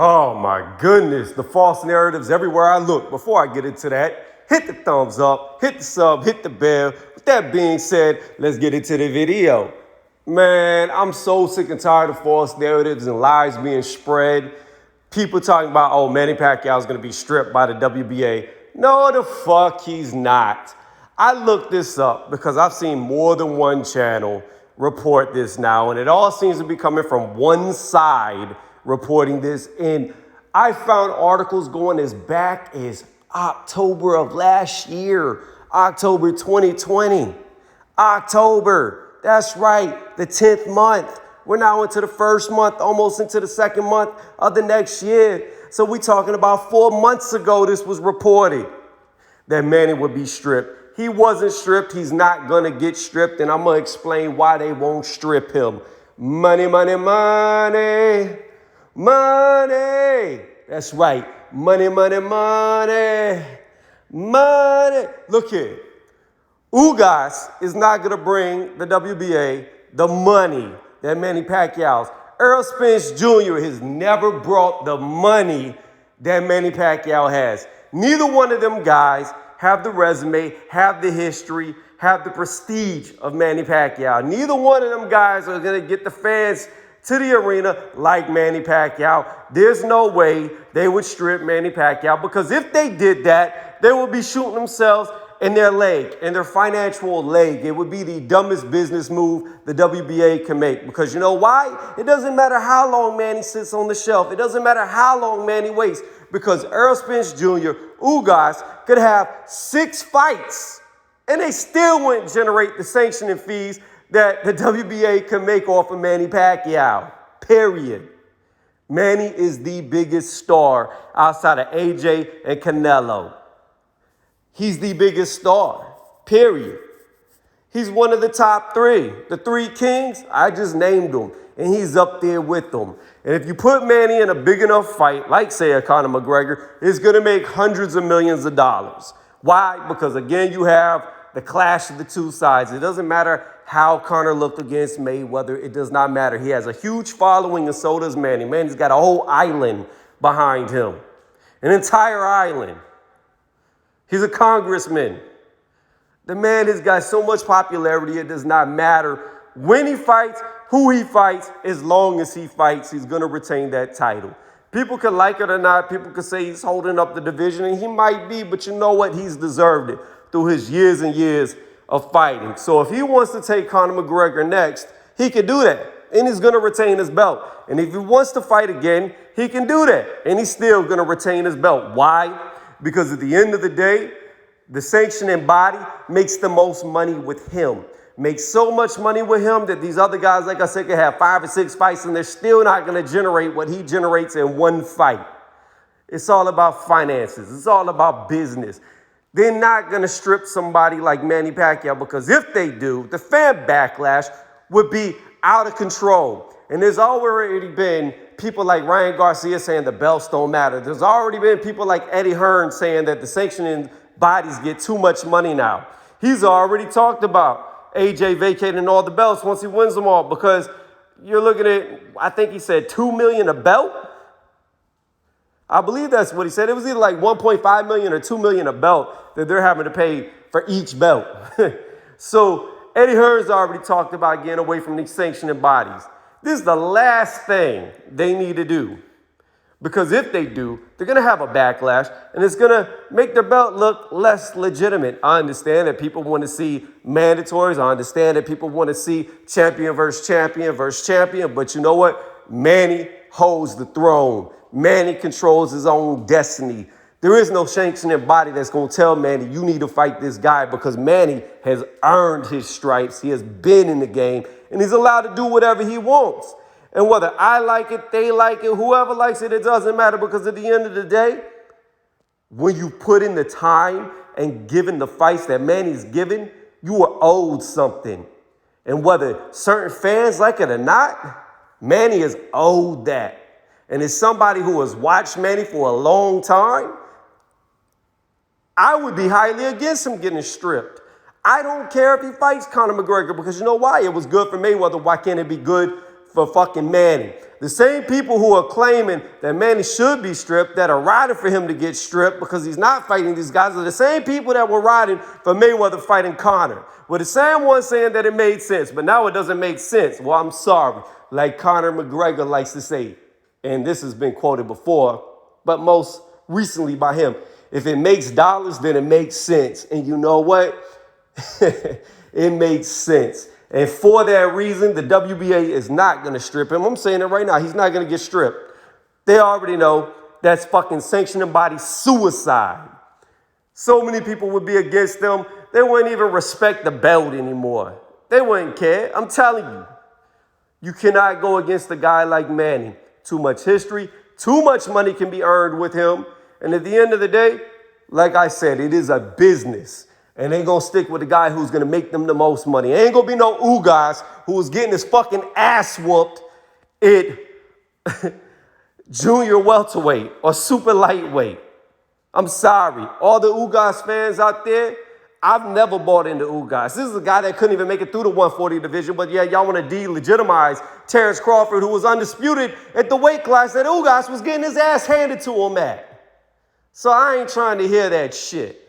Oh my goodness, the false narratives everywhere I look. Before I get into that, hit the thumbs up, hit the sub, hit the bell. With that being said, let's get into the video. Man, I'm so sick and tired of false narratives and lies being spread. People talking about, oh, Manny Pacquiao is going to be stripped by the WBA. No, the fuck he's not. I looked this up because I've seen more than one channel report this now, and it all seems to be coming from one side reporting this. And I found articles going as back as October of last year, October 2020. October, that's right, the 10th month. We're now into the first month, almost into the second month of the next year. So we're talking about 4 months ago, this was reported that Manny would be stripped. He wasn't stripped. He's not going to get stripped. And I'm going to explain why they won't strip him. Money, money, money. Money. That's right. Money, money, money. Money. Look here. Ugas is not going to bring the WBA the money that Manny Pacquiao's. Errol Spence Jr. has never brought the money that Manny Pacquiao has. Neither one of them guys have the resume, have the history, have the prestige of Manny Pacquiao. Neither one of them guys are going to get the fans to the arena like Manny Pacquiao. There's no way they would strip Manny Pacquiao, because if they did that, they would be shooting themselves in their leg, in their financial leg. It would be the dumbest business move the WBA can make. Because you know why? It doesn't matter how long Manny sits on the shelf. It doesn't matter how long Manny waits. Because Errol Spence Jr., Ugas, could have 6 fights, and they still wouldn't generate the sanctioning fees that the WBA can make off of Manny Pacquiao. Period. Manny is the biggest star outside of AJ and Canelo. He's the biggest star, period. He's one of the top 3. The 3 kings, I just named them, and he's up there with them. And if you put Manny in a big enough fight, like, say, a Conor McGregor, it's going to make hundreds of millions of dollars. Why? Because, again, you have the clash of the two sides. It doesn't matter how Conor looked against Mayweather. It does not matter. He has a huge following, and so does Manny. Manny's got a whole island behind him, an entire island. He's a congressman. The man has got so much popularity, it does not matter when he fights, who he fights. As long as he fights, he's going to retain that title. People can like it or not. People can say he's holding up the division, and he might be, but you know what? He's deserved it through his years and years of fighting. So if he wants to take Conor McGregor next, he can do that, and he's going to retain his belt. And if he wants to fight again, he can do that, and he's still going to retain his belt. Why? Because at the end of the day, the sanctioning body makes the most money with him. Makes so much money with him that these other guys, like I said, can have 5 or 6 fights, and they're still not going to generate what he generates in one fight. It's all about finances. It's all about business. They're not going to strip somebody like Manny Pacquiao, because if they do, the fan backlash would be out of control. And there's already been people like Ryan Garcia saying the belts don't matter. There's already been people like Eddie Hearn saying that the sanctioning bodies get too much money now. He's already talked about AJ vacating all the belts once he wins them all, because you're looking at, I think he said $2 million a belt. I believe that's what he said. It was either like $1.5 million or $2 million a belt that they're having to pay for each belt. So Eddie Hearn's already talked about getting away from these sanctioning bodies. This is the last thing they need to do, because if they do, they're going to have a backlash, and it's going to make their belt look less legitimate. I understand that people want to see mandatories. I understand that people want to see champion versus champion versus champion. But you know what? Manny holds the throne. Manny controls his own destiny. There is no sanctioning body that's going to tell Manny, you need to fight this guy, because Manny has earned his stripes. He has been in the game, and he's allowed to do whatever he wants. And whether I like it, they like it, whoever likes it, it doesn't matter, because at the end of the day, when you put in the time and given the fights that Manny's given, you are owed something. And whether certain fans like it or not, Manny is owed that. And as somebody who has watched Manny for a long time, I would be highly against him getting stripped. I don't care if he fights Conor McGregor, because you know why? It was good for Mayweather. Why can't it be good for fucking Manny. The same people who are claiming that Manny should be stripped, that are riding for him to get stripped because he's not fighting these guys, are the same people that were riding for Mayweather fighting Conor. We're the same ones saying that it made sense, but now it doesn't make sense. Well, I'm sorry. Like Conor McGregor likes to say, and this has been quoted before, but most recently by him, if it makes dollars, then it makes sense. And you know what? It makes sense. And for that reason, the WBA is not going to strip him. I'm saying it right now. He's not going to get stripped. They already know that's fucking sanctioning body suicide. So many people would be against them. They wouldn't even respect the belt anymore. They wouldn't care. I'm telling you. You cannot go against a guy like Manny. Too much history. Too much money can be earned with him. And at the end of the day, like I said, it is a business. And they gonna stick with the guy who's gonna make them the most money. Ain't gonna be no Ugas who's getting his fucking ass whooped at junior welterweight or super lightweight. I'm sorry. All the Ugas fans out there, I've never bought into Ugas. This is a guy that couldn't even make it through the 140 division, but yeah, y'all want to delegitimize Terrence Crawford, who was undisputed at the weight class that Ugas was getting his ass handed to him at. So I ain't trying to hear that shit.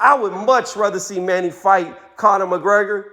I would much rather see Manny fight Conor McGregor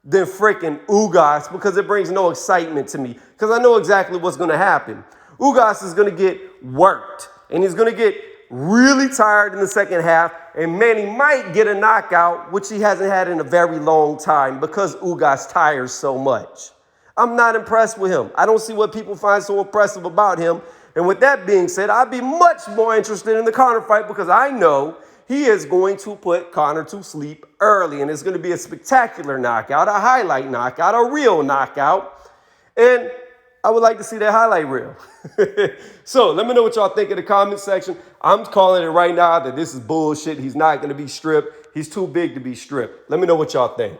than freaking Ugas because it brings no excitement to me because I know exactly what's going to happen. Ugas is going to get worked and he's going to get really tired in the second half, and Manny might get a knockout, which he hasn't had in a very long time because Ugas tires so much. I'm not impressed with him. I don't see what people find so impressive about him. And with that being said, I'd be much more interested in the Conor fight because I know he is going to put Conor to sleep early, and it's going to be a spectacular knockout, a highlight knockout, a real knockout. And I would like to see that highlight reel. So let me know what y'all think in the comment section. I'm calling it right now that this is bullshit. He's not going to be stripped. He's too big to be stripped. Let me know what y'all think.